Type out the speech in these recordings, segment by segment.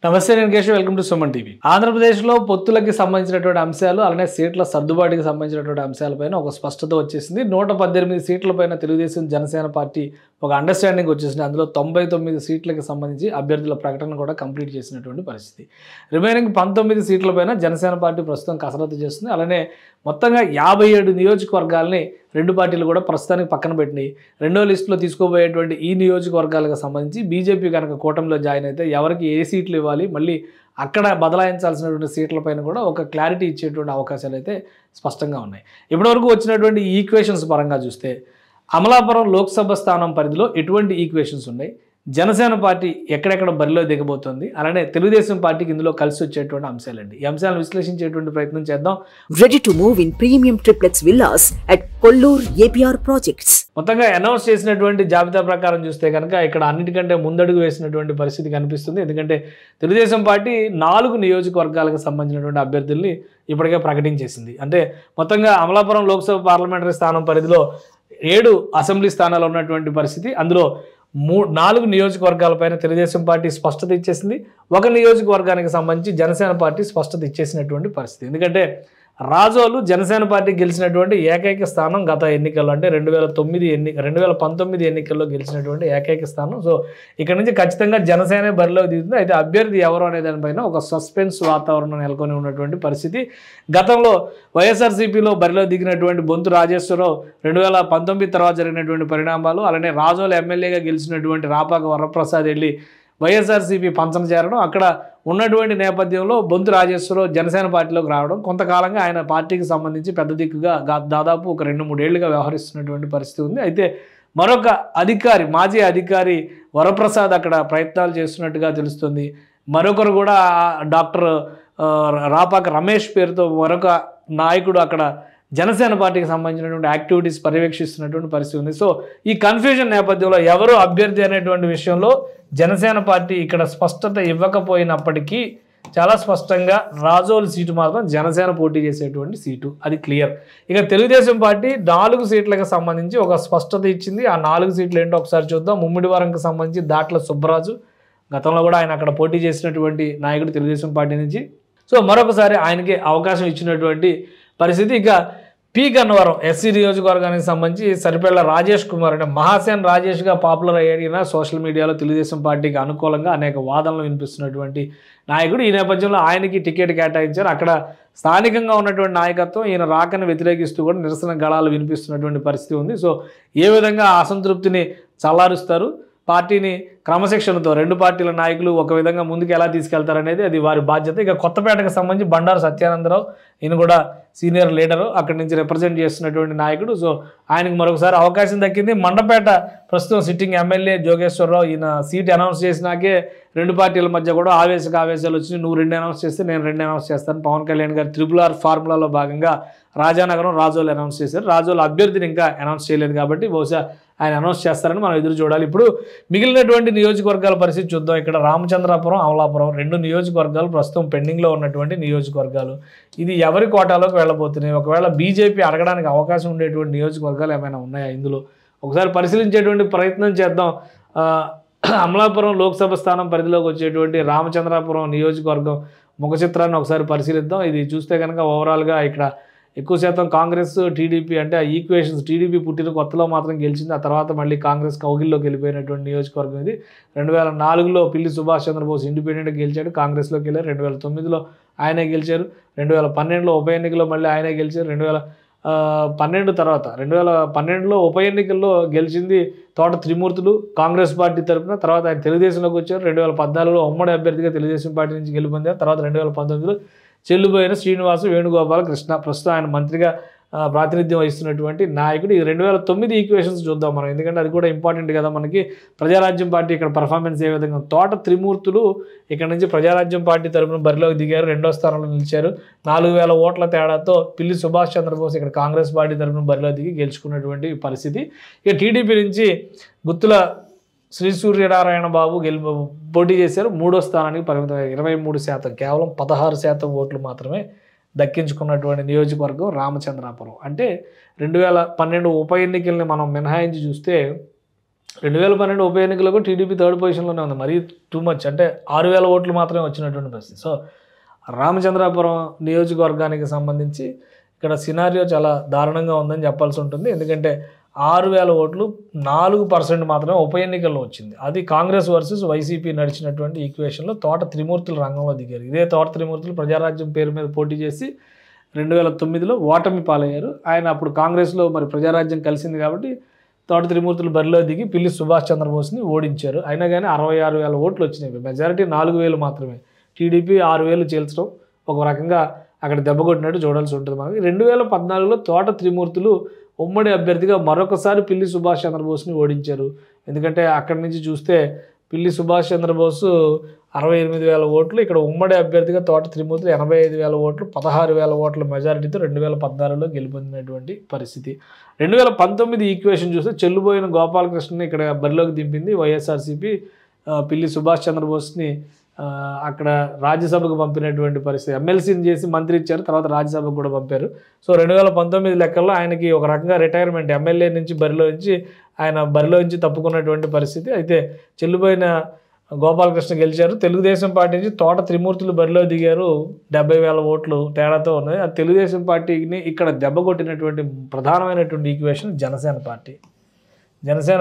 నమస్తే నేను Keshav welcome to Suman TV. ఆంధ్రప్రదేశ్లో పొత్తులకి సంబంధించినటువంటి అంశాలు అలానే సీట్ల సర్దుబాటుకి సంబంధించినటువంటి అంశాలపైన ఒక స్పష్టత వచ్చేసింది. 118 సీట్లపైన తెలుగుదేశం జనసేన పార్టీ ఒక అండర్స్టాండింగ్ వచ్చేసింది. అందులో 99 సీట్లకి సంబంధించి అభ్యర్థుల ప్రకటన కూడా కంప్లీట్ చేసినటువంటి పరిస్థితి. రిమైనింగ్ 19 సీట్లపైన జనసేన పార్టీ ప్రస్తుతం కసరత్తు చేస్తుంది. అలానే మొత్తంగా 57 నియోజకవర్గాలని రెండు పార్టీలు కూడా ప్రస్తుతానికి పక్కన పెట్టినాయి. రెండో లిస్టులో తీసుకోబోయేటువంటి ఈ నియోజకవర్గాలకు సంబంధించి బీజేపీ కనుక కూటమిలో జాయిన్ అయితే ఎవరికి ఏ సీట్లు ఇవ్వాలి, మళ్ళీ అక్కడ బదలాయించాల్సినటువంటి సీట్లపైన కూడా ఒక క్లారిటీ ఇచ్చేటువంటి అవకాశాలు అయితే స్పష్టంగా ఉన్నాయి. ఇప్పటివరకు వచ్చినటువంటి ఈక్వేషన్స్ పరంగా చూస్తే అమలాపురం లోక్సభ స్థానం పరిధిలో ఎటువంటి ఈక్వేషన్స్ ఉన్నాయి, జనసేన పార్టీ ఎక్కడెక్కడ బరిలో దిగబోతోంది, అలానే తెలుగుదేశం పార్టీకి ఇందులో కలిసి వచ్చేటువంటి అంశాలండి. ఈ అంశాలను విశ్లేషించేటువంటి ప్రయత్నం చేద్దాం. Ready to move in premium triplex villas at Kollur APR projects. మొత్తంగా అనౌన్స్ చేసినటువంటి జాబితా ప్రకారం చూస్తే కనుక ఇక్కడ అన్నిటికంటే ముందడుగు వేసినటువంటి పరిస్థితి కనిపిస్తుంది. ఎందుకంటే తెలుగుదేశం పార్టీ 4 నియోజకవర్గాలకు సంబంధించినటువంటి అభ్యర్థుల్ని ఇప్పటికే ప్రకటించేసింది. అంటే మొత్తంగా అమలాపురం లోక్సభ పార్లమెంటరీ స్థానం పరిధిలో 7 అసెంబ్లీ స్థానాలు ఉన్నటువంటి పరిస్థితి. అందులో 4 నియోజకవర్గాలపైన తెలుగుదేశం పార్టీ స్పష్టత ఇచ్చేసింది. ఒక నియోజకవర్గానికి సంబంధించి జనసేన పార్టీ స్పష్టత ఇచ్చేసినటువంటి పరిస్థితి. ఎందుకంటే రాజోలు జనసేన పార్టీ గెలిచినటువంటి ఏకైక స్థానం గత ఎన్నికల్లో, అంటే 2019 ఎన్నికల్లో గెలిచినటువంటి ఏకైక స్థానం. సో ఇక్కడ నుంచి ఖచ్చితంగా జనసేన బరిలో దిగుతుంది. అయితే అభ్యర్థి ఎవరు అనే దానిపైన ఒక సస్పెన్స్ వాతావరణం నెలకొని ఉన్నటువంటి పరిస్థితి. గతంలో వైఎస్ఆర్సీపీలో బరిలో దిగినటువంటి బొంతు రాజేశ్వరరావు 2019 తర్వాత జరిగినటువంటి పరిణామాలు, అలానే రాజోలు ఎమ్మెల్యేగా గెలిచినటువంటి రాపాక వరప్రసాద్ వెళ్ళి వైఎస్ఆర్సీపీ పంచన చేరడం, అక్కడ ఉన్నటువంటి నేపథ్యంలో బొంతు రాజేశ్వరరావు జనసేన పార్టీలోకి రావడం, కొంతకాలంగా ఆయన పార్టీకి సంబంధించి పెద్ద దిక్కుగా దాదాపు ఒక 2-3 ఏళ్లుగా వ్యవహరిస్తున్నటువంటి పరిస్థితి ఉంది. అయితే మరొక అధికారి, మాజీ అధికారి వరప్రసాద్ అక్కడ ప్రయత్నాలు చేస్తున్నట్టుగా తెలుస్తుంది. మరొకరు కూడా డాక్టర్ రాపాక రమేష్ పేరుతో మరొక నాయకుడు అక్కడ జనసేన పార్టీకి సంబంధించినటువంటి యాక్టివిటీస్ పర్యవేక్షిస్తున్నటువంటి పరిస్థితి ఉంది. సో ఈ కన్ఫ్యూజన్ నేపథ్యంలో ఎవరు అభ్యర్థి అనేటువంటి విషయంలో జనసేన పార్టీ ఇక్కడ స్పష్టత ఇవ్వకపోయినప్పటికీ చాలా స్పష్టంగా రాజోలు సీటు మాత్రం జనసేన పోటీ చేసేటువంటి సీటు, అది క్లియర్. ఇక తెలుగుదేశం పార్టీ 4 సీట్లకు సంబంధించి ఒక స్పష్టత ఇచ్చింది. ఆ 4 సీట్లు ఏంటో ఒకసారి చూద్దాం. ముమ్మిడివరంకి సంబంధించి దాట్ల సుబ్బరాజు, గతంలో కూడా ఆయన అక్కడ పోటీ చేసినటువంటి నాయకుడు తెలుగుదేశం పార్టీ నుంచి. సో మరొకసారి ఆయనకి అవకాశం ఇచ్చినటువంటి పరిస్థితి. ఇక పి గన్నవరం ఎస్సీ నియోజకవర్గానికి సంబంధించి సరిపెళ్ల రాజేష్ కుమార్, అంటే మహాసేన్ రాజేష్గా పాపులర్ అయ్యిన సోషల్ మీడియాలో తెలుగుదేశం పార్టీకి అనుకూలంగా అనేక వాదనలు వినిపిస్తున్నటువంటి నాయకుడు. ఈ నేపథ్యంలో ఆయనకి టికెట్ కేటాయించారు. అక్కడ స్థానికంగా ఉన్నటువంటి నాయకత్వం ఈయన రాకని వ్యతిరేకిస్తూ కూడా నిరసన గళాలు వినిపిస్తున్నటువంటి పరిస్థితి ఉంది. సో ఏ విధంగా అసంతృప్తిని చల్లారుస్తారు, పార్టీని క్రమశిక్షణతో రెండు పార్టీల నాయకులు ఒక విధంగా ముందుకు ఎలా తీసుకెళ్తారనేది అది వారి బాధ్యత. ఇక కొత్తపేటకు సంబంధించి బండారు సత్యానందరావు, ఈయన కూడా సీనియర్ లీడరు, అక్కడి నుంచి రిప్రజెంట్ చేస్తున్నటువంటి నాయకుడు. సో ఆయనకు మరొకసారి అవకాశం దక్కింది. మండపేట ప్రస్తుతం సిట్టింగ్ ఎమ్మెల్యే జోగేశ్వరరావు, ఈయన సీట్ అనౌన్స్ చేసినాకే రెండు పార్టీల మధ్య కూడా ఆవేశాలు వచ్చి నువ్వు 2 అనౌన్స్ చేస్తే నేను 2 అనౌన్స్ చేస్తాను. పవన్ కళ్యాణ్ గారు RRR ఫార్ములాలో భాగంగా రాజానగరం రాజోలు అనౌన్స్ చేశారు. రాజోలు అభ్యర్థిని ఇంకా అనౌన్స్ చేయలేదు కాబట్టి బహుశా ఆయన అనౌన్స్ చేస్తారని మనం ఎదురు చూడాలి. ఇప్పుడు మిగిలినటువంటి నియోజకవర్గాల పరిస్థితి చూద్దాం. ఇక్కడ రామచంద్రాపురం, అమలాపురం 2 నియోజకవర్గాలు ప్రస్తుతం పెండింగ్లో ఉన్నటువంటి నియోజకవర్గాలు. ఇది ఎవరి కోటాలోకి వెళ్ళబోతున్నాయి, ఒకవేళ బీజేపీ అడగడానికి అవకాశం ఉండేటువంటి నియోజకవర్గాలు ఏమైనా ఉన్నాయా, ఇందులో ఒకసారి పరిశీలించేటువంటి ప్రయత్నం చేద్దాం. అమలాపురం లోక్సభ స్థానం పరిధిలోకి వచ్చేటువంటి రామచంద్రాపురం నియోజకవర్గం ముఖ చిత్రాన్ని ఒకసారి పరిశీలిద్దాం. ఇది చూస్తే కనుక ఓవరాల్గా ఇక్కడ ఎక్కువ శాతం కాంగ్రెస్, టీడీపీ, అంటే ఆ ఈక్వేషన్స్ టీడీపీ పుట్టిన కొత్తలో మాత్రం గెలిచింది, ఆ తర్వాత మళ్ళీ కాంగ్రెస్ కౌగిల్లోకి వెళ్ళిపోయినటువంటి నియోజకవర్గం ఇది. 2004లో పిల్లి సుభాష్ చంద్రబోస్ ఇండిపెండెంట్గా గెలిచాడు, కాంగ్రెస్లోకి వెళ్ళారు. 2009లో ఆయనే గెలిచారు. 2012లో ఉప ఎన్నికల్లో మళ్ళీ ఆయనే గెలిచారు. 2012 తర్వాత 2012లో ఉప ఎన్నికల్లో గెలిచింది తోట త్రిమూర్తులు కాంగ్రెస్ పార్టీ తరఫున. తర్వాత ఆయన తెలుగుదేశంలోకి వచ్చారు. 2014లో ఉమ్మడి అభ్యర్థిగా తెలుగుదేశం పార్టీ నుంచి గెలుపొందారు. తర్వాత 2019లో చెల్లుబోయిన శ్రీనివాసు వేణుగోపాల కృష్ణ, ప్రస్తుతం ఆయన మంత్రిగా ప్రాతినిధ్యం వహిస్తున్నటువంటి నాయకుడు. ఈ 2009 ఈక్వేషన్స్ చూద్దాం మనం, ఎందుకంటే అది కూడా ఇంపార్టెంట్ కదా మనకి. ప్రజారాజ్యం పార్టీ ఇక్కడ పర్ఫార్మెన్స్ ఏ విధంగా, తోట త్రిమూర్తులు ఇక్కడ నుంచి ప్రజారాజ్యం పార్టీ తరఫున బరిలోకి దిగారు, 2వ స్థానంలో నిలిచారు. 4000 ఓట్ల తేడాతో పిల్లి సుభాష్ చంద్రబోస్ ఇక్కడ కాంగ్రెస్ పార్టీ తరఫున బరిలో దిగి గెలుచుకున్నటువంటి పరిస్థితి. ఇక టీడీపీ నుంచి గుత్తుల శ్రీ సూర్యనారాయణ బాబు పోటీ చేశారు. 3వ స్థానానికి పరిమితమయ్యారు. 23%, కేవలం 16% ఓట్లు మాత్రమే దక్కించుకున్నటువంటి నియోజకవర్గం రామచంద్రాపురం. అంటే 2012 ఉప ఎన్నికల్ని మనం మినహాయించి చూస్తే 2012 ఉప ఎన్నికలకు టీడీపీ థర్డ్ పొజిషన్లోనే ఉంది, మరీ టూ మచ్, అంటే 6,000 ఓట్లు మాత్రమే వచ్చినటువంటి పరిస్థితి. సో రామచంద్రాపురం నియోజకవర్గానికి సంబంధించి ఇక్కడ సినారియో చాలా దారుణంగా ఉందని చెప్పాల్సి ఉంటుంది. ఎందుకంటే 6,000 ఓట్లు 4% మాత్రమే ఉప ఎన్నికల్లో వచ్చింది. అది కాంగ్రెస్ వర్సెస్ వైసీపీ నడిచినటువంటి ఈక్వేషన్లో తోట త్రిమూర్తులు రంగంలో దిగారు. ఇదే తోట త్రిమూర్తులు ప్రజారాజ్యం పేరు మీద పోటీ చేసి 2009లో ఓటమి పాలయ్యారు. ఆయన అప్పుడు కాంగ్రెస్లో మరి ప్రజారాజ్యం కలిసింది కాబట్టి తోట త్రిమూర్తులు బరిలో దిగి పిల్లి సుభాష్ చంద్రబోస్ని ఓడించారు. అయినా కానీ 66,000 ఓట్లు వచ్చినాయి. మెజారిటీ 4,000 మాత్రమే. టీడీపీ 6,000 చేల్చడం ఒక రకంగా అక్కడ దెబ్బ కొట్టినట్టు చూడాల్సి ఉంటుంది మనకి. 2014లో తోట త్రిమూర్తులు ఉమ్మడి అభ్యర్థిగా మరొకసారి పిల్లి సుభాష్ చంద్రబోస్ని ఓడించారు. ఎందుకంటే అక్కడి నుంచి చూస్తే పిల్లి సుభాష్ చంద్రబోస్ 68,000 ఓట్లు, ఇక్కడ ఉమ్మడి అభ్యర్థిగా తోట త్రిమూర్తులు 85,000 ఓట్లు, 16,000 ఓట్ల మెజారిటీతో 2014లో గెలుపొందినటువంటి పరిస్థితి. 2019 ఈక్వేషన్ చూస్తే చెల్లుబోయిన గోపాలకృష్ణని ఇక్కడ బరిలోకి దింపింది వైఎస్ఆర్సీపీ. పిల్లి సుభాష్ చంద్రబోస్ని అక్కడ రాజ్యసభకు పంపినటువంటి పరిస్థితి. ఎమ్మెల్సీని చేసి మంత్రి ఇచ్చారు, తర్వాత రాజ్యసభకు కూడా పంపారు. సో 2019 లెక్కల్లో ఆయనకి ఒక రకంగా రిటైర్మెంట్, ఎమ్మెల్యే నుంచి బరిలో నుంచి తప్పుకున్నటువంటి పరిస్థితి. అయితే చెల్లుబోయిన గోపాలకృష్ణ గెలిచారు. తెలుగుదేశం పార్టీ నుంచి తోట త్రిమూర్తులు బరిలో దిగారు. 70,000 ఓట్లు తేడాతో ఉన్నాయి. ఆ తెలుగుదేశం పార్టీని ఇక్కడ దెబ్బ కొట్టినటువంటి ప్రధానమైనటువంటి ఈక్వేషన్ జనసేన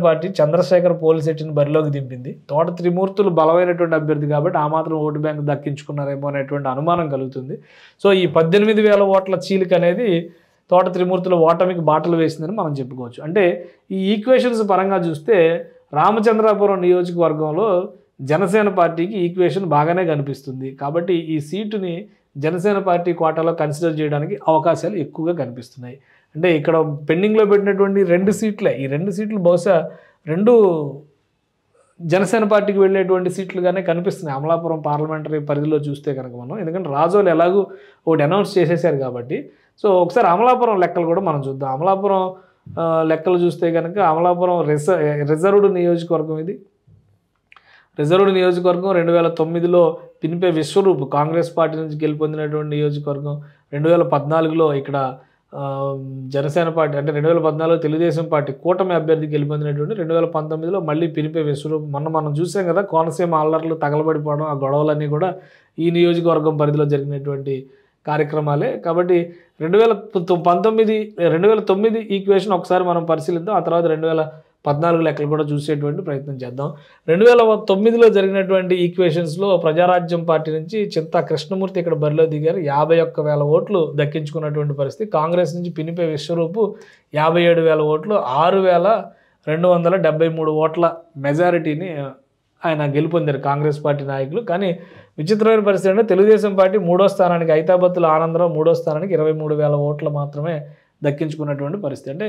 పార్టీ చంద్రశేఖర్ పోలిశెట్టిని బరిలోకి దింపింది. తోట త్రిమూర్తులు బలమైనటువంటి అభ్యర్థి కాబట్టి ఆ మాత్రం ఓటు బ్యాంక్ దక్కించుకున్నారేమో అనేటువంటి అనుమానం కలుగుతుంది. సో ఈ 18,000 ఓట్ల చీలిక అనేది తోట త్రిమూర్తుల ఓటమికి బాటలు వేసిందని మనం చెప్పుకోవచ్చు. అంటే ఈ ఈక్వేషన్స్ పరంగా చూస్తే రామచంద్రాపురం నియోజకవర్గంలో జనసేన పార్టీకి ఈక్వేషన్ బాగానే కనిపిస్తుంది. కాబట్టి ఈ సీటుని జనసేన పార్టీ కోటాలో కన్సిడర్ చేయడానికి అవకాశాలు ఎక్కువగా కనిపిస్తున్నాయి. అంటే ఇక్కడ పెండింగ్లో పెట్టినటువంటి 2 సీట్లే, ఈ 2 సీట్లు బహుశా 2 జనసేన పార్టీకి వెళ్ళేటువంటి సీట్లుగానే కనిపిస్తున్నాయి అమలాపురం పార్లమెంటరీ పరిధిలో చూస్తే కనుక మనం. ఎందుకంటే రాజోలు ఎలాగూ ఒకటి అనౌన్స్ చేసేసారు కాబట్టి. సో ఒకసారి అమలాపురం లెక్కలు కూడా మనం చూద్దాం. అమలాపురం లెక్కలు చూస్తే కనుక అమలాపురం రిజర్వ్డ్ నియోజకవర్గం. ఇది రిజర్వ్డ్ నియోజకవర్గం. 2009లో పినిపే విశ్వరూప్ కాంగ్రెస్ పార్టీ నుంచి గెలుపొందినటువంటి నియోజకవర్గం. 2014లో ఇక్కడ జనసేన పార్టీ, అంటే 2014లో తెలుగుదేశం పార్టీ కూటమి అభ్యర్థి గెలుపొందినటువంటి, 2019లో మళ్ళీ పినిపే విశ్వరూప్. మనం చూసాం కదా కోనసీమ అల్లర్లు తగలబడిపోవడం, ఆ గొడవలన్నీ కూడా ఈ నియోజకవర్గం పరిధిలో జరిగినటువంటి కార్యక్రమాలే. కాబట్టి 2009 ఈక్వేషన్ ఒకసారి మనం పరిశీలిద్దాం. ఆ తర్వాత 2014 లెక్కలు కూడా చూసేటువంటి ప్రయత్నం చేద్దాం. 2009లో జరిగినటువంటి ఈక్వేషన్స్లో ప్రజారాజ్యం పార్టీ నుంచి చింతా కృష్ణమూర్తి ఇక్కడ బరిలో దిగారు. 51,000 ఓట్లు దక్కించుకున్నటువంటి పరిస్థితి. కాంగ్రెస్ నుంచి పినిపే విశ్వరూపు 57,000 ఓట్లు, 6,273 ఓట్ల మెజారిటీని ఆయన గెలుపొందారు కాంగ్రెస్ పార్టీ నాయకులు. కానీ విచిత్రమైన పరిస్థితి అంటే తెలుగుదేశం పార్టీ 3వ స్థానానికి, ఐతాబత్తుల ఆనందరావు 3వ స్థానానికి 23,000 ఓట్లు మాత్రమే దక్కించుకున్నటువంటి పరిస్థితి. అంటే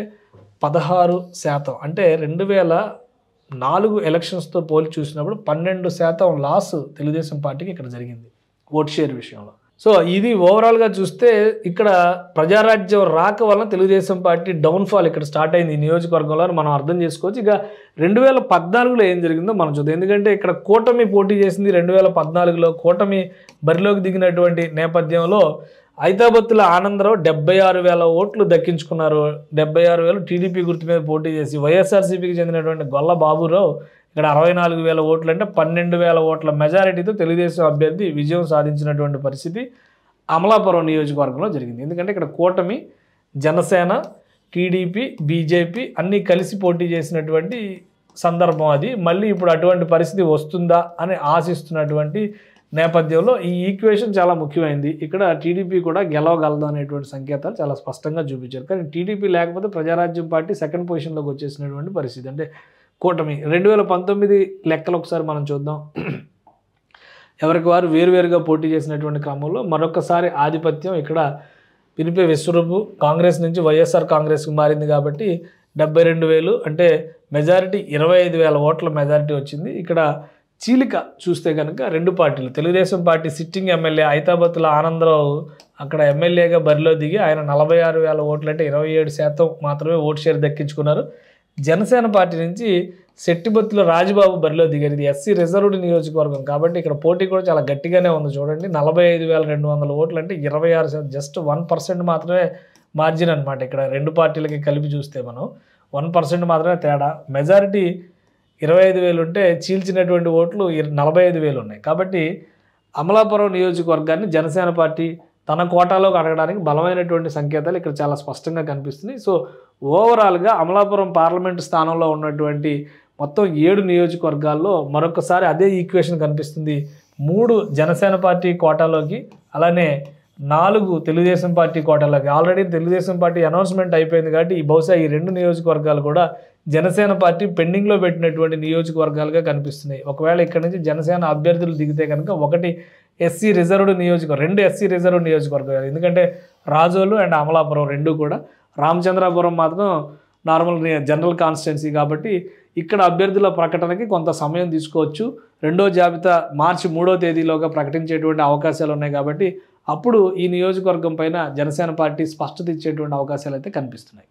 16%. అంటే 2004 ఎలక్షన్స్తో పోల్చి చూసినప్పుడు 12% లాస్ తెలుగుదేశం పార్టీకి ఇక్కడ జరిగింది ఓట్ షేర్ విషయంలో. సో ఇది ఓవరాల్గా చూస్తే ఇక్కడ ప్రజారాజ్యం రాక వలన తెలుగుదేశం పార్టీ డౌన్ఫాల్ ఇక్కడ స్టార్ట్ అయింది ఈ నియోజకవర్గంలో మనం అర్థం చేసుకోవచ్చు. ఇక 2014లో ఏం జరిగిందో మనం చూద్దాం. ఎందుకంటే ఇక్కడ కూటమి పోటీ చేసింది. 2014లో కూటమి బరిలోకి దిగినటువంటి నేపథ్యంలో ఐతాబత్తుల ఆనందరావు 76,000 ఓట్లు దక్కించుకున్నారు. 76,000 టీడీపీ గుర్తు మీద పోటీ చేసి, వైఎస్ఆర్సీపీకి చెందినటువంటి గొల్ల బాబురావు ఇక్కడ 64,000 ఓట్లు, అంటే 12,000 ఓట్ల మెజారిటీతో తెలుగుదేశం అభ్యర్థి విజయం సాధించినటువంటి పరిస్థితి అమలాపురం నియోజకవర్గంలో జరిగింది. ఎందుకంటే ఇక్కడ కూటమి, జనసేన, టీడీపీ, బీజేపీ అన్నీ కలిసి పోటీ చేసినటువంటి సందర్భం అది. మళ్ళీ ఇప్పుడు అటువంటి పరిస్థితి వస్తుందా అని ఆశిస్తున్నటువంటి నేపథ్యంలో ఈ ఈక్వేషన్ చాలా ముఖ్యమైనది. ఇక్కడ టీడీపీ కూడా గెలవగలదు అనేటువంటి సంకేతాలు చాలా స్పష్టంగా చూపించారు. కానీ టీడీపీ లేకపోతే ప్రజారాజ్యం పార్టీ సెకండ్ పొజిషన్లోకి వచ్చేసినటువంటి పరిస్థితి. అంటే కూటమి 2019 లెక్కలు ఒకసారి మనం చూద్దాం. ఎవరికి వారు వేరువేరుగా పోటీ చేసినటువంటి క్రమంలో మరొకసారి ఆధిపత్యం ఇక్కడ పినిపే విశ్వరూపు కాంగ్రెస్ నుంచి వైఎస్ఆర్ కాంగ్రెస్కి మారింది కాబట్టి 72,000, అంటే మెజారిటీ 25,000 ఓట్ల మెజారిటీ వచ్చింది. ఇక్కడ చీలిక చూస్తే కనుక 2 పార్టీలు, Telugu Desam party sitting MLA Aithabathula Anandarao అక్కడ ఎమ్మెల్యేగా బరిలో దిగి ఆయన 46,000 ఓట్లు, అంటే 27% మాత్రమే ఓటు షేర్ దక్కించుకున్నారు. జనసేన పార్టీ నుంచి శెట్టిబత్తుల రాజబాబు బరిలో దిగారు. ఇది ఎస్సీ రిజర్వ్డ్ నియోజకవర్గం కాబట్టి ఇక్కడ పోటీ కూడా చాలా గట్టిగానే ఉంది. చూడండి 45,200 ఓట్లు, అంటే 26%, జస్ట్ 1% మాత్రమే మార్జిన్ అనమాట. ఇక్కడ 2 పార్టీలకి కలిపి చూస్తే మనం 1% మాత్రమే తేడా. మెజారిటీ 25,000 ఉంటే చీల్చినటువంటి ఓట్లు 45,000 ఉన్నాయి. కాబట్టి అమలాపురం నియోజకవర్గాన్ని జనసేన పార్టీ తన కోటాలోకి అడగడానికి బలమైనటువంటి సంకేతాలు ఇక్కడ చాలా స్పష్టంగా కనిపిస్తున్నాయి. సో ఓవరాల్గా అమలాపురం పార్లమెంటు స్థానంలో ఉన్నటువంటి మొత్తం 7 నియోజకవర్గాల్లో మరొకసారి అదే ఈక్వేషన్ కనిపిస్తుంది. 3 జనసేన పార్టీ కోటాలోకి, అలానే 4 తెలుగుదేశం పార్టీ కోటాలోకి. ఆల్రెడీ తెలుగుదేశం పార్టీ అనౌన్స్మెంట్ అయిపోయింది కాబట్టి బహుశా ఈ 2 నియోజకవర్గాలు కూడా జనసేన పార్టీ పెండింగ్లో పెట్టినటువంటి నియోజకవర్గాలుగా కనిపిస్తున్నాయి. ఒకవేళ ఇక్కడ నుంచి జనసేన అభ్యర్థులు దిగితే కనుక ఒకటి ఎస్సీ రిజర్వ్డ్ నియోజకవర్గం, 2 ఎస్సీ రిజర్వ్డ్ నియోజకవర్గాలు. ఎందుకంటే రాజోలు అండ్ అమలాపురం 2 కూడా. రామచంద్రాపురం మాత్రం నార్మల్ జనరల్ కాన్స్టిట్యున్సీ కాబట్టి ఇక్కడ అభ్యర్థుల ప్రకటనకి కొంత సమయం తీసుకోవచ్చు. రెండో జాబితా మార్చి 3వ తేదీలోగా ప్రకటించేటువంటి అవకాశాలు ఉన్నాయి కాబట్టి అప్పుడు ఈ నియోజకవర్గం పైన జనసేన పార్టీ స్పష్టత ఇచ్చేటువంటి అవకాశాలు అయితే కనిపిస్తున్నాయి.